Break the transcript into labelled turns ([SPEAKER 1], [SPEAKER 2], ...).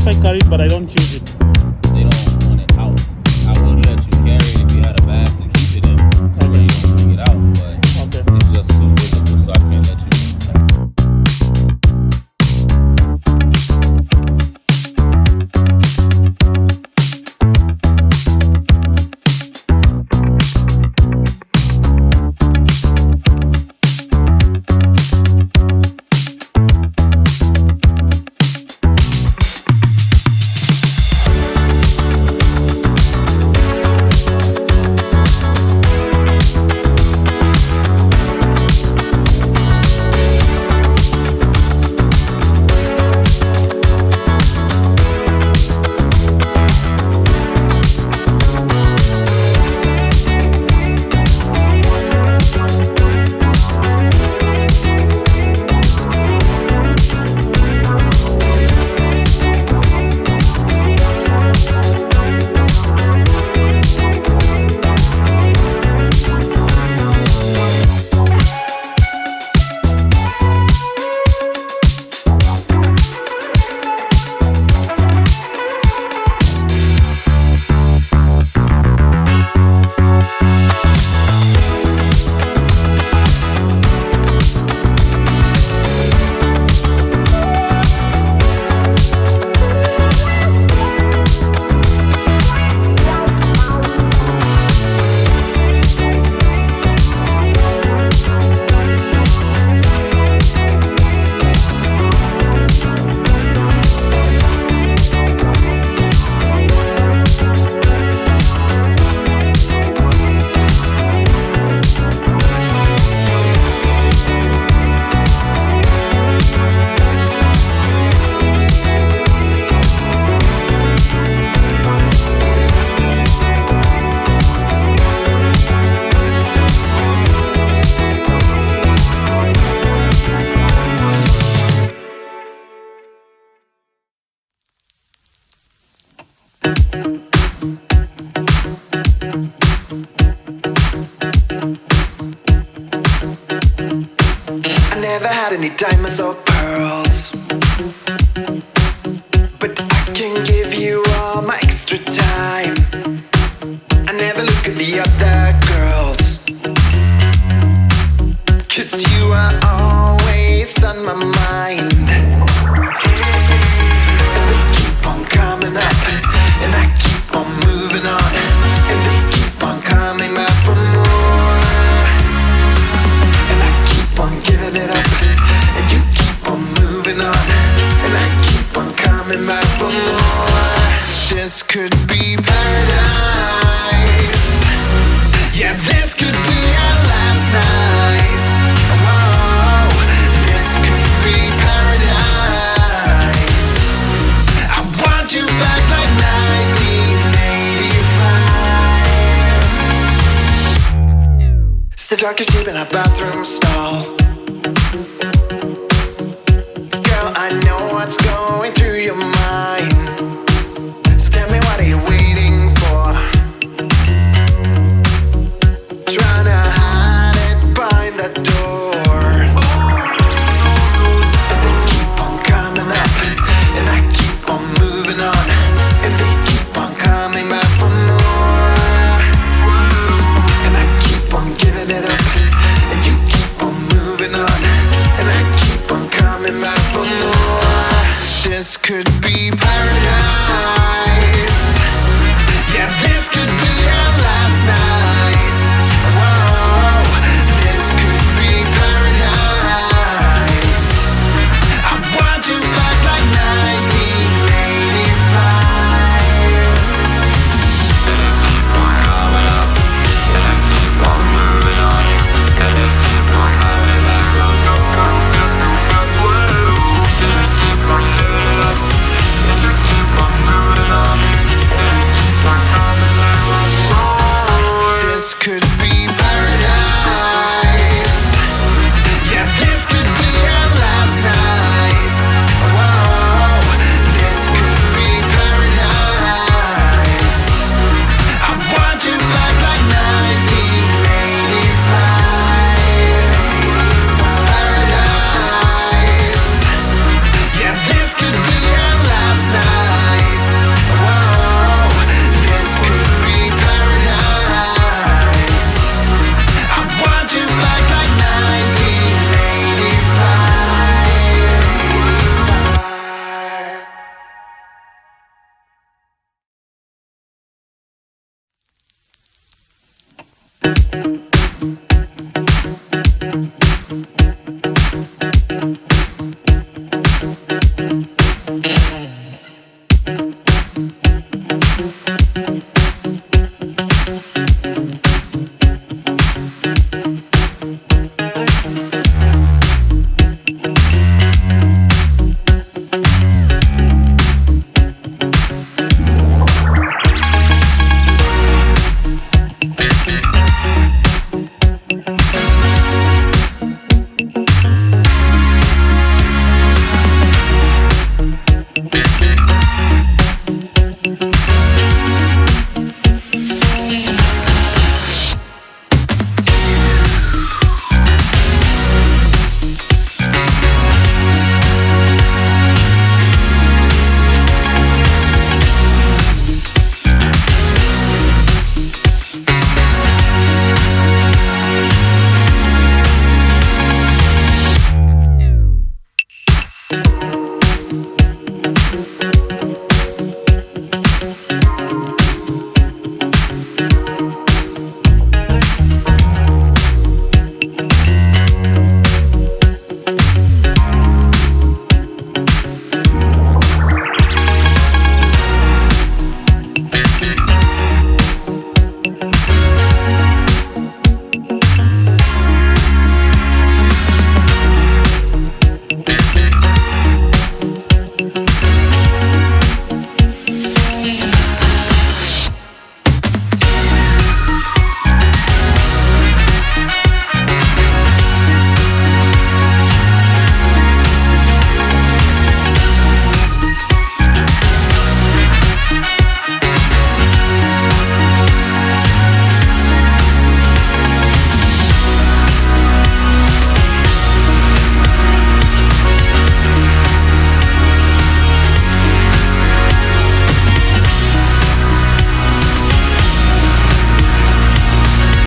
[SPEAKER 1] if I carry it but I don't use it?
[SPEAKER 2] They don't want it out. I would let you carry it if you had a bag to keep it in, to where you don't bring it out, but
[SPEAKER 1] Okay.
[SPEAKER 2] it's just too visible, so I can't let you use it.
[SPEAKER 3] I never had any diamonds or pearls, but I can give you all my extra time. I never look at the other girls, 'cause you are always on my mind. And they keep on coming up, and I keep on moving on, and they keep on coming back for more. And I keep on giving it up, and you keep on moving on, and I keep on coming back for more. This could be paradise. Yeah, this could be our last night. Whoa, this could be paradise. I want you back like 1985. It's the darkest deep in our bathroom stall. Girl, I know what's going through your mind. So tell me, what are you waiting for? Trying to hide it behind that door. And they keep on coming up, and I keep on moving on, and they keep on coming back for more. And I keep on giving it up, and you keep on moving on, and I keep on coming back for more. This could be paradise. Yeah, this could be our